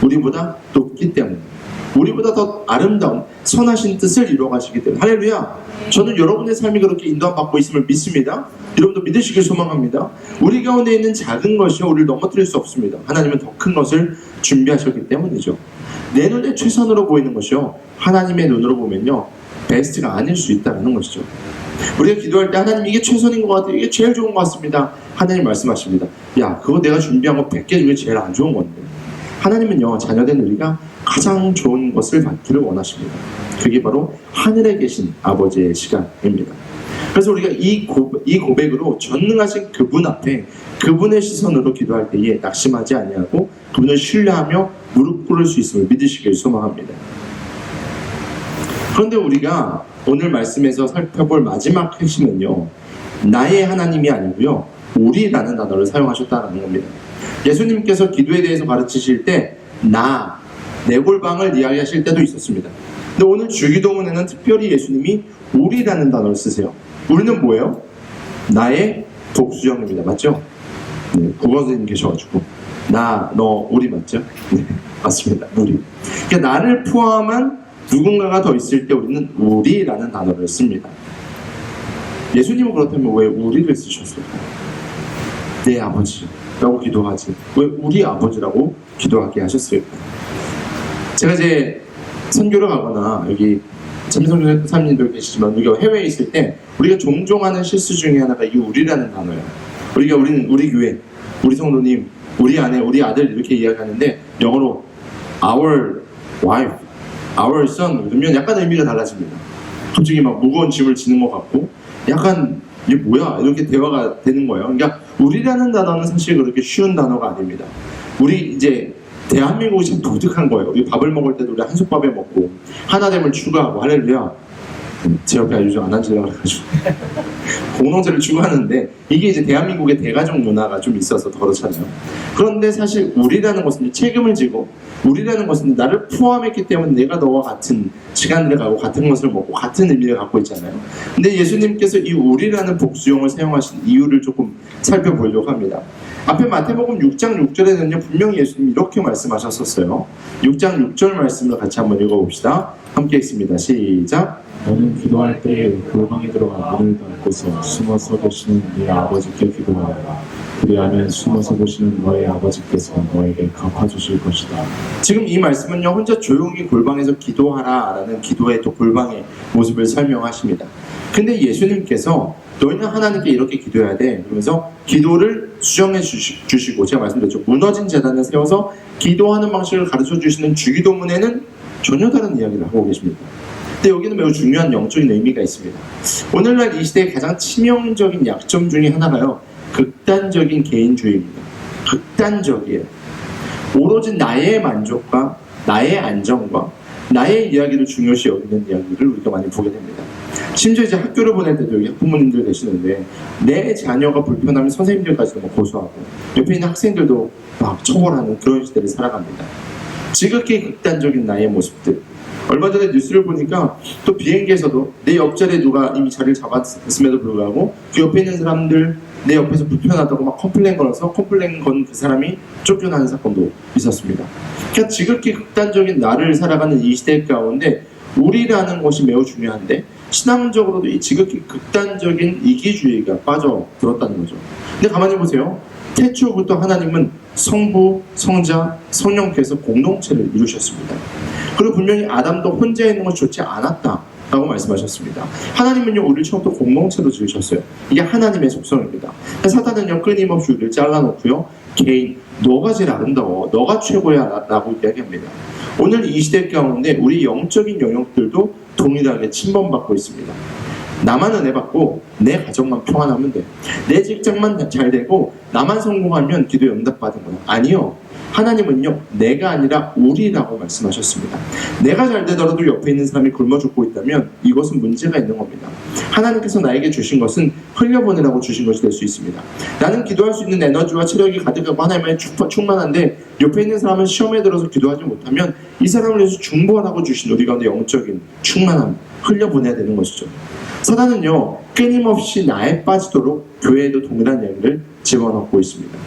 우리보다 높기 때문에, 우리보다 더 아름다운 선하신 뜻을 이루어가시기 때문에. 할렐루야. 저는 여러분의 삶이 그렇게 인도함 받고 있음을 믿습니다. 여러분도 믿으시길 소망합니다. 우리 가운데 있는 작은 것이 우리를 넘어뜨릴 수 없습니다. 하나님은 더 큰 것을 준비하셨기 때문이죠. 내 눈에 최선으로 보이는 것이요, 하나님의 눈으로 보면요, 베스트가 아닐 수 있다는 것이죠. 우리가 기도할 때 하나님 이게 최선인 것 같아요, 이게 제일 좋은 것 같습니다. 하나님 말씀하십니다. 야, 그거 내가 준비한 거 100개 중에 제일 안 좋은 건데. 하나님은요, 자녀된 우리가 가장 좋은 것을 받기를 원하십니다. 그게 바로 하늘에 계신 아버지의 시간입니다. 그래서 우리가 이 고백으로 전능하신 그분 앞에 그분의 시선으로 기도할 때에 낙심하지 아니하고 그분을 신뢰하며 무릎 꿇을 수 있음을 믿으시길 소망합니다. 그런데 우리가 오늘 말씀에서 살펴볼 마지막 핵심은요, 나의 하나님이 아니고요, 우리라는 단어를 사용하셨다는 겁니다. 예수님께서 기도에 대해서 가르치실 때 내 골방을 이야기하실 때도 있었습니다. 근데 오늘 주기도문에는 특별히 예수님이 우리라는 단어를 쓰세요. 우리는 뭐예요? 나의 복수형입니다. 맞죠? 네, 국어 선생님 계셔가지고 너, 우리 맞죠? 네, 맞습니다. 우리. 그러니까 나를 포함한 누군가가 더 있을 때 우리는 우리라는 단어를 씁니다. 예수님은 그렇다면 왜 우리를 쓰셨을까요? 내 아버지라고 기도하지 왜 우리 아버지라고 기도하게 하셨을까요? 제가 이제 선교를 가거나 여기 참성교사님들 계시지만 우리가 해외에 있을 때 우리가 종종 하는 실수 중에 하나가 이 우리라는 단어예요. 우리는 우리 교회, 우리 성도님, 우리 아내, 우리 아들 이렇게 이야기하는데 영어로 our wife, our son 그러면 약간 의미가 달라집니다. 갑자기 막 무거운 짐을 지는 것 같고 약간 이게 뭐야 이렇게 대화가 되는 거예요. 그러니까 우리라는 단어는 사실 그렇게 쉬운 단어가 아닙니다. 우리 이제 대한민국이 참 독특한 거예요. 우리 밥을 먹을 때도 우리 한솥밥에 먹고 하나됨을 추구하고 할렐루야. 제 옆에 아주 안 앉으려고 그래가지고 공동체를 추구하는데 이게 이제 대한민국의 대가족 문화가 좀 있어서 더 그렇잖아요. 그런데 사실 우리라는 것은 책임을 지고 우리라는 것은 나를 포함했기 때문에 내가 너와 같은 시간을 가고 같은 것을 먹고 같은 의미를 갖고 있잖아요. 근데 예수님께서 이 우리라는 복수형을 사용하신 이유를 조금 살펴보려고 합니다. 앞에 마태복음 6장 6절에는요 분명히 예수님이 이렇게 말씀하셨었어요. 6장 6절 말씀을 같이 한번 읽어봅시다. 함께 읽습니다. 시작. 너는 기도할 때에 골방에 들어가 문을 닫고서 숨어서 계시는 네 아버지께 기도하라. 그리하면 숨어서 보시는 너의 아버지께서 너에게 갚아주실 것이다. 지금 이 말씀은요 혼자 조용히 골방에서 기도하라 라는 기도의 또 골방의 모습을 설명하십니다. 근데 예수님께서 너희는 하나님께 이렇게 기도해야 돼 그러면서 기도를 수정해 주시고 제가 말씀드렸죠. 무너진 제단을 세워서 기도하는 방식을 가르쳐 주시는 주기도문에는 전혀 다른 이야기를 하고 계십니다. 근데 여기는 매우 중요한 영적인 의미가 있습니다. 오늘날 이 시대의 가장 치명적인 약점 중에 하나가요 극단적인 개인주의입니다. 극단적이에요. 오로지 나의 만족과 나의 안정과 나의 이야기를 중요시 여기는 이야기를 우리가 많이 보게 됩니다. 심지어 이제 학교를 보낼 때도 여기 학부모님들 계시는데 내 자녀가 불편하면 선생님들까지도 막 고소하고 옆에 있는 학생들도 막 처벌하는 그런 시대를 살아갑니다. 지극히 극단적인 나의 모습들. 얼마 전에 뉴스를 보니까 또 비행기에서도 내 옆자리에 누가 이미 자리를 잡았음에도 불구하고 그 옆에 있는 사람들 내 옆에서 불편하다고 막 컴플레인 걸어서 컴플레인 건 그 사람이 쫓겨나는 사건도 있었습니다. 그러니까 지극히 극단적인 나를 살아가는 이 시대 가운데 우리라는 것이 매우 중요한데 신앙적으로도 이 지극히 극단적인 이기주의가 빠져들었다는 거죠. 근데 가만히 보세요. 태초부터 하나님은 성부, 성자, 성령께서 공동체를 이루셨습니다. 그리고 분명히 아담도 혼자 있는 것이 좋지 않았다라고 말씀하셨습니다. 하나님은요 우리를 처음부터 공동체로 지으셨어요. 이게 하나님의 속성입니다. 사탄은요 끊임없이 우리를 잘라놓고요 개인 너가 제일 아름다워 너가 최고야 라고 이야기합니다. 오늘 이 시대 가운데 우리 영적인 영역들도 동일하게 침범받고 있습니다. 나만 은혜 받고 내 가정만 평안하면 돼. 내 직장만 잘 되고 나만 성공하면 기도에 응답받은 거야. 아니요. 하나님은요 내가 아니라 우리라고 말씀하셨습니다. 내가 잘 되더라도 옆에 있는 사람이 굶어 죽고 있다면 이것은 문제가 있는 겁니다. 하나님께서 나에게 주신 것은 흘려보내라고 주신 것이 될 수 있습니다. 나는 기도할 수 있는 에너지와 체력이 가득하고 하나님의 충만한데 옆에 있는 사람은 시험에 들어서 기도하지 못하면 이 사람을 위해서 중보하라고 주신 우리 가운데 영적인 충만함 흘려보내야 되는 것이죠. 사단은요 끊임없이 나에 빠지도록 교회에도 동일한 이야기를 집어넣고 있습니다.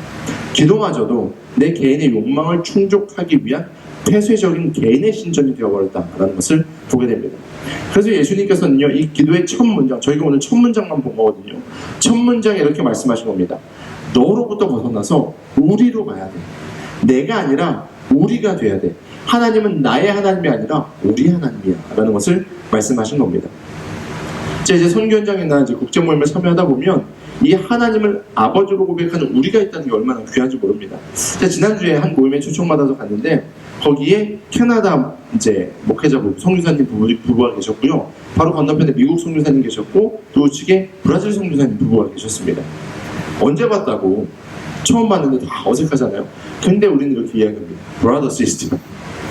기도마저도 내 개인의 욕망을 충족하기 위한 폐쇄적인 개인의 신전이 되어버렸다라는 것을 보게 됩니다. 그래서 예수님께서는요 이 기도의 첫 문장, 저희가 오늘 첫 문장만 본 거거든요. 첫 문장에 이렇게 말씀하신 겁니다. 너로부터 벗어나서 우리로 가야 돼. 내가 아니라 우리가 돼야 돼. 하나님은 나의 하나님이 아니라 우리 하나님이야 라는 것을 말씀하신 겁니다. 제가 이제 선교 현장이나 이제 국제 모임을 참여하다 보면 이 하나님을 아버지로 고백하는 우리가 있다는 게 얼마나 귀한지 모릅니다. 제가 지난주에 한 모임에 초청받아서 갔는데 거기에 캐나다 이제 목회자부 성교사님 부부가 계셨고요. 바로 건너편에 미국 성교사님 계셨고 또 우측에 브라질 성교사님 부부가 계셨습니다. 언제 봤다고? 처음 봤는데 다 어색하잖아요. 근데 우리는 이렇게 이야기합니다. 브라더 시스터.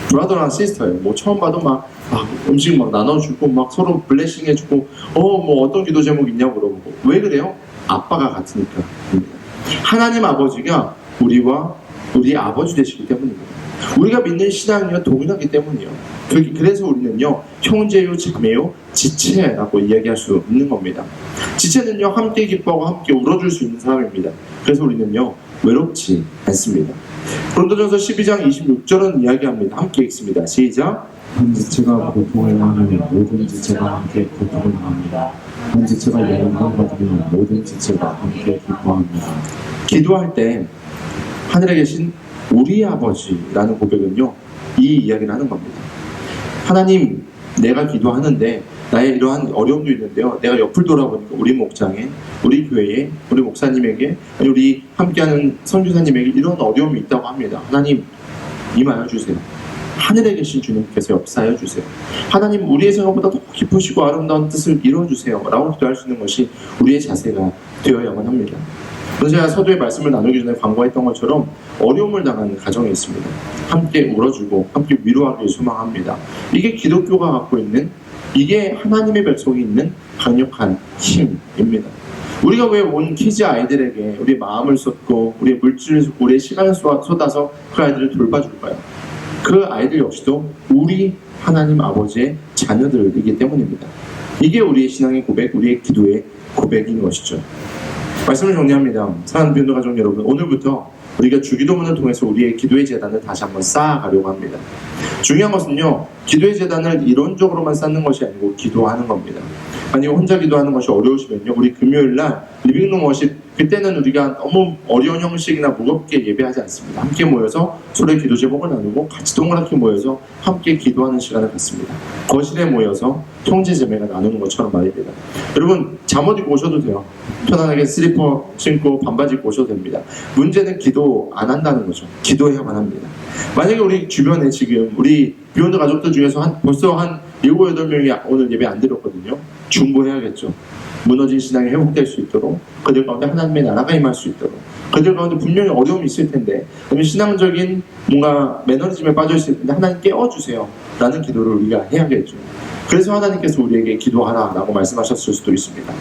브라더랑 시스터예요. 뭐 처음 봐도 막 음식 막 나눠주고 막 서로 블레싱 해주고 뭐 어떤 기도 제목 있냐고 물어보고. 왜 그래요? 아빠가 같으니까. 하나님 아버지가 우리와 우리 아버지 되시기 때문입니다. 우리가 믿는 신앙이요 동일하기 때문이요. 그래서 우리는요 형제요 자매요 지체라고 이야기할 수 있는 겁니다. 지체는요 함께 기뻐하고 함께 울어줄 수 있는 사람입니다. 그래서 우리는요 외롭지 않습니다. 고린도전서 12장 26절은 이야기합니다. 함께 읽습니다. 시작. 한 지체가 고통을 당하면 모든 지체가 함께 고통을 당합니다. 한 지체가 영광을 받으면 모든 지체가 함께 기뻐합니다. 기도할 때 하늘에 계신 우리 아버지라는 고백은요 이 이야기를 하는 겁니다. 하나님, 내가 기도하는데 나의 이러한 어려움도 있는데요. 내가 옆을 돌아보니까 우리 목장에, 우리 교회에, 우리 목사님에게, 아니 우리 함께하는 선교사님에게 이런 어려움이 있다고 합니다. 하나님, 임하여 주세요. 하늘에 계신 주님께서 역사하여 주세요. 하나님, 우리의 생각보다 더 깊으시고 아름다운 뜻을 이루어주세요. 라고 기도할 수 있는 것이 우리의 자세가 되어야만 합니다. 그래서 제가 서두에 말씀을 나누기 전에 광고했던 것처럼 어려움을 당하는 가정이 있습니다. 함께 울어주고 함께 위로하길 소망합니다. 이게 기독교가 갖고 있는, 이게 하나님의 백성이 있는 강력한 힘입니다. 우리가 왜 온 키즈 아이들에게 우리 마음을 쏟고 우리의 물질을 쏟고 우리의 시간을 쏟아서 그 아이들을 돌봐줄까요? 그 아이들 역시도 우리 하나님 아버지의 자녀들이기 때문입니다. 이게 우리의 신앙의 고백, 우리의 기도의 고백인 것이죠. 말씀을 정리합니다. 사랑하는 비욘드 가족 여러분, 오늘부터 우리가 주기도문을 통해서 우리의 기도의 재단을 다시 한번 쌓아가려고 합니다. 중요한 것은요, 기도의 재단을 이론적으로만 쌓는 것이 아니고 기도하는 겁니다. 만약 혼자 기도하는 것이 어려우시면요, 우리 금요일날 리빙룸 워십, 그때는 우리가 너무 어려운 형식이나 무겁게 예배하지 않습니다. 함께 모여서 서로의 기도 제목을 나누고 같이 동그랗게 모여서 함께 기도하는 시간을 갖습니다. 거실에 모여서 형제자매가 나누는 것처럼 말입니다. 여러분, 잠옷 입고 오셔도 돼요. 편안하게 슬리퍼 신고 반바지 입고 오셔도 됩니다. 문제는 기도 안 한다는 거죠. 기도해야만 합니다. 만약에 우리 주변에 지금 우리 비욘드 가족들 중에서 벌써 한 7, 8명이 오늘 예배 안 드렸거든요. 중보해야겠죠. 무너진 신앙이 회복될 수 있도록, 그들 가운데 하나님의 나라가 임할 수 있도록, 그들 가운데 분명히 어려움이 있을 텐데, 그러면 신앙적인 뭔가 매너리즘에 빠져 있을 텐데 하나님 깨워주세요 라는 기도를 우리가 해야겠죠. 그래서 하나님께서 우리에게 기도하라 라고 말씀하셨을 수도 있습니다.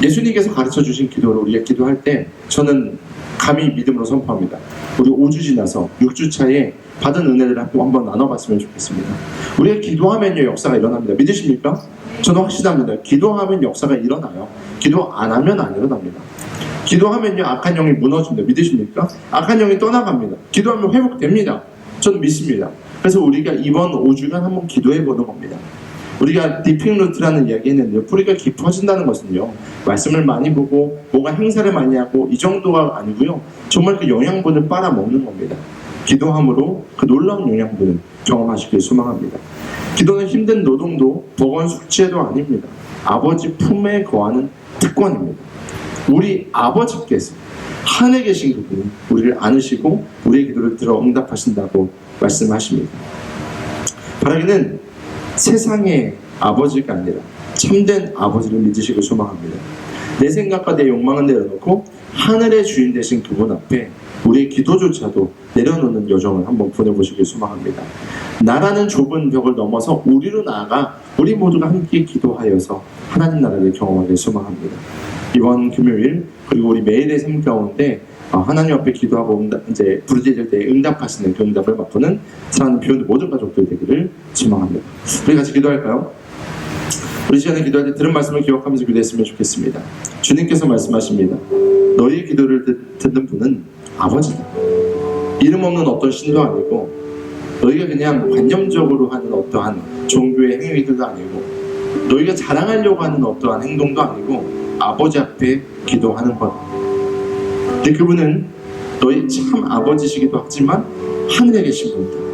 예수님께서 가르쳐 주신 기도를 우리가 기도할 때 저는 감히 믿음으로 선포합니다. 우리 5주 지나서 6주 차에 받은 은혜를 한번 나눠봤으면 좋겠습니다. 우리가 기도하면요 역사가 일어납니다. 믿으십니까? 저는 확신합니다. 기도하면 역사가 일어나요. 기도 안 하면 안 일어납니다. 기도하면요 악한 영이 무너집니다. 믿으십니까? 악한 영이 떠나갑니다. 기도하면 회복됩니다. 저는 믿습니다. 그래서 우리가 이번 5주간 한번 기도해보는 겁니다. 우리가 디핑 루트라는 이야기 했는데요. 뿌리가 깊어진다는 것은요, 말씀을 많이 보고 뭔가 행사를 많이 하고 이 정도가 아니고요, 정말 그 영양분을 빨아먹는 겁니다. 기도함으로 그 놀라운 영양분을 경험하시길 소망합니다. 기도는 힘든 노동도 버거운 숙제도 아닙니다. 아버지 품에 거하는 특권입니다. 우리 아버지께서 하늘에 계신 그분이 우리를 안으시고 우리의 기도를 들어 응답하신다고 말씀하십니다. 바라기는 세상의 아버지가 아니라 참된 아버지를 믿으시길 소망합니다. 내 생각과 내 욕망은 내려놓고 하늘의 주인 되신 그분 앞에 우리의 기도조차도 내려놓는 여정을 한번 보내보시길 소망합니다. 나라는 좁은 벽을 넘어서 우리로 나아가 우리 모두가 함께 기도하여서 하나님 나라를 경험하길 소망합니다. 이번 금요일 그리고 우리 매일의 삶 가운데 하나님 앞에 기도하고 이제 부르짖을 때 응답하시는 그 응답을 맛보는 사랑하는 비욘드 모든 가족들 되기를 소망합니다. 우리 같이 기도할까요? 우리 시간에 기도할 때 들은 말씀을 기억하면서 기도했으면 좋겠습니다. 주님께서 말씀하십니다. 너희의 기도를 듣는 분은 아버지다. 이름 없는 어떤 신도 아니고 너희가 그냥 관념적으로 하는 어떠한 종교의 행위들도 아니고 너희가 자랑하려고 하는 어떠한 행동도 아니고 아버지 앞에 기도하는 것. 근데 그분은 너희 참 아버지시기도 하지만 하늘에 계신 분이다.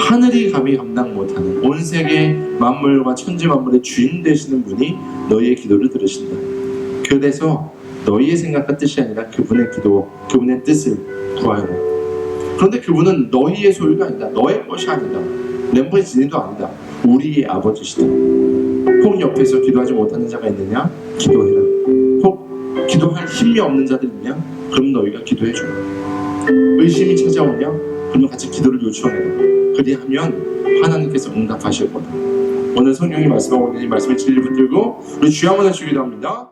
하늘이 감히 감당 못하는 온 세계 만물과 천지 만물의 주인 되시는 분이 너희의 기도를 들으신다. 그래서 너희의 생각과 뜻이 아니라 그분의 기도, 그분의 뜻을 구하여라. 그런데 그분은 너희의 소유가 아니다. 너의 것이 아니다. 램버지니도 아니다. 우리의 아버지시다. 혹 옆에서 기도하지 못하는 자가 있느냐? 기도해라. 혹 기도할 힘이 없는 자들 있냐? 그럼 너희가 기도해줘라. 의심이 찾아오냐? 그러면 같이 기도를 요청해라. 그리하면 하나님께서 응답하실 거다. 오늘 성령이 말씀하고 있는 이 말씀을 진리 붙들고 우리 주여 한번 하시기도 합니다.